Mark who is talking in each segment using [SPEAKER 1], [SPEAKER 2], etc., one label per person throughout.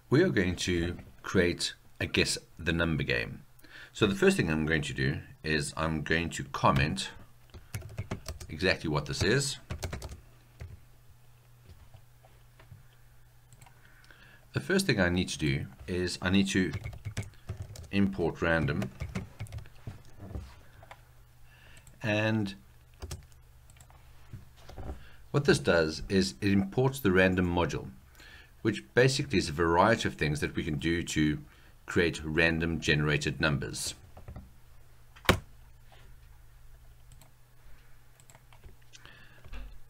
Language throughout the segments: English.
[SPEAKER 1] We are going to create a guess the number game. So the first thing I'm going to do is I'm going to comment exactly what this is. The first thing I need to do is I need to import random, and what this does is it imports the random module, which basically is a variety of things that we can do to create random generated numbers.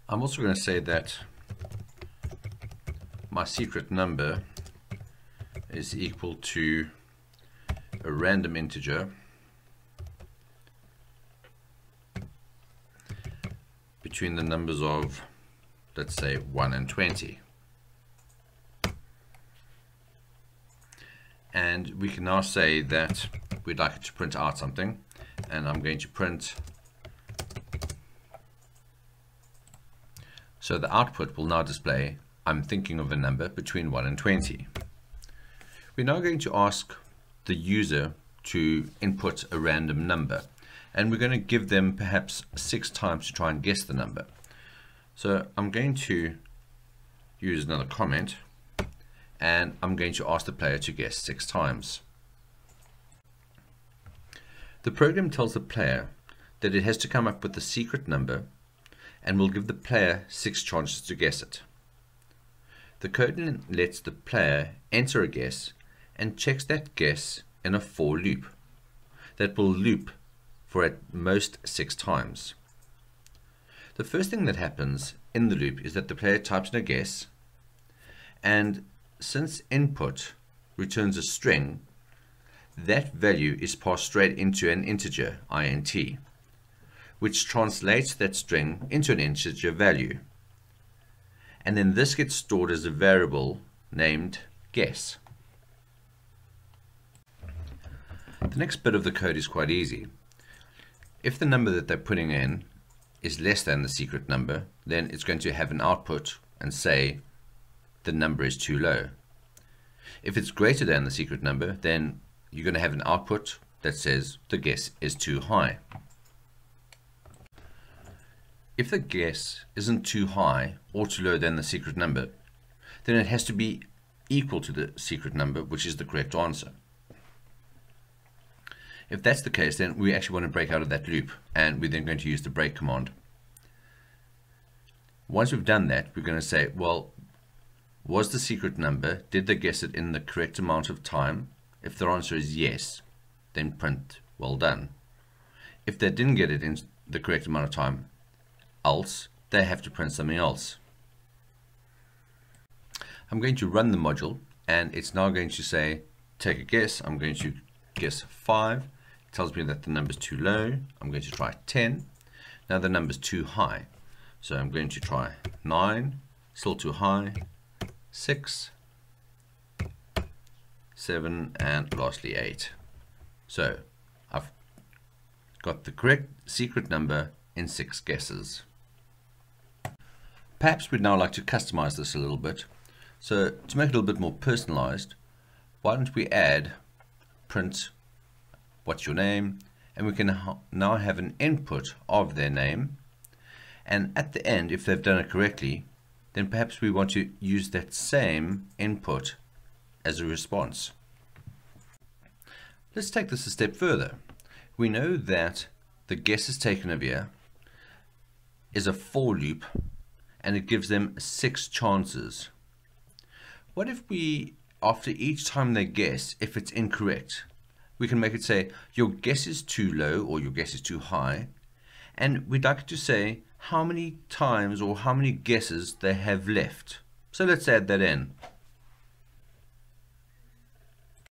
[SPEAKER 1] I'm also going to say that my secret number is equal to a random integer between the numbers of, let's say, 1 and 20. And we can now say that we'd like it to print out something, and I'm going to print. So the output will now display I'm thinking of a number between 1 and 20. We're now going to ask the user to input a random number, and we're going to give them perhaps 6 times to try and guess the number. So I'm going to use another comment, and I'm going to ask the player to guess 6 times. The program tells the player that it has to come up with the secret number, and will give the player 6 chances to guess it. The code then lets the player enter a guess and checks that guess in a for loop that will loop for at most 6 times. The first thing that happens in the loop is that the player types in a guess, and since input returns a string, that value is passed straight into an integer, int, which translates that string into an integer value. And then this gets stored as a variable named guess. The next bit of the code is quite easy. If the number that they're putting in is less than the secret number, then it's going to have an output and say the number is too low. If it's greater than the secret number, then you're going to have an output that says the guess is too high. If the guess isn't too high or too low than the secret number, then it has to be equal to the secret number, which is the correct answer. If that's the case, then we actually want to break out of that loop, and we're then going to use the break command. Once we've done that, we're going to say, well, was the secret number, did they guess it in the correct amount of time? If their answer is yes, then print well done. If they didn't get it in the correct amount of time, else they have to print something else. I'm going to run the module, and it's now going to say take a guess. I'm going to guess 5. It tells me that the number is too low. I'm going to try 10. Now the number is too high, so I'm going to try 9, still too high, 6, 7, and lastly 8. So I've got the correct secret number in 6 guesses. Perhaps we'd now like to customize this a little bit. So to make it a little bit more personalized, why don't we add print what's your name, and we can now have an input of their name, and at the end, if they've done it correctly, then perhaps we want to use that same input as a response. Let's take this a step further. We know that the guesses taken over here is a for loop, and it gives them 6 chances. What if we, after each time they guess, if it's incorrect, we can make it say your guess is too low or your guess is too high, and we'd like to say how many times or how many guesses they have left. So let's add that in.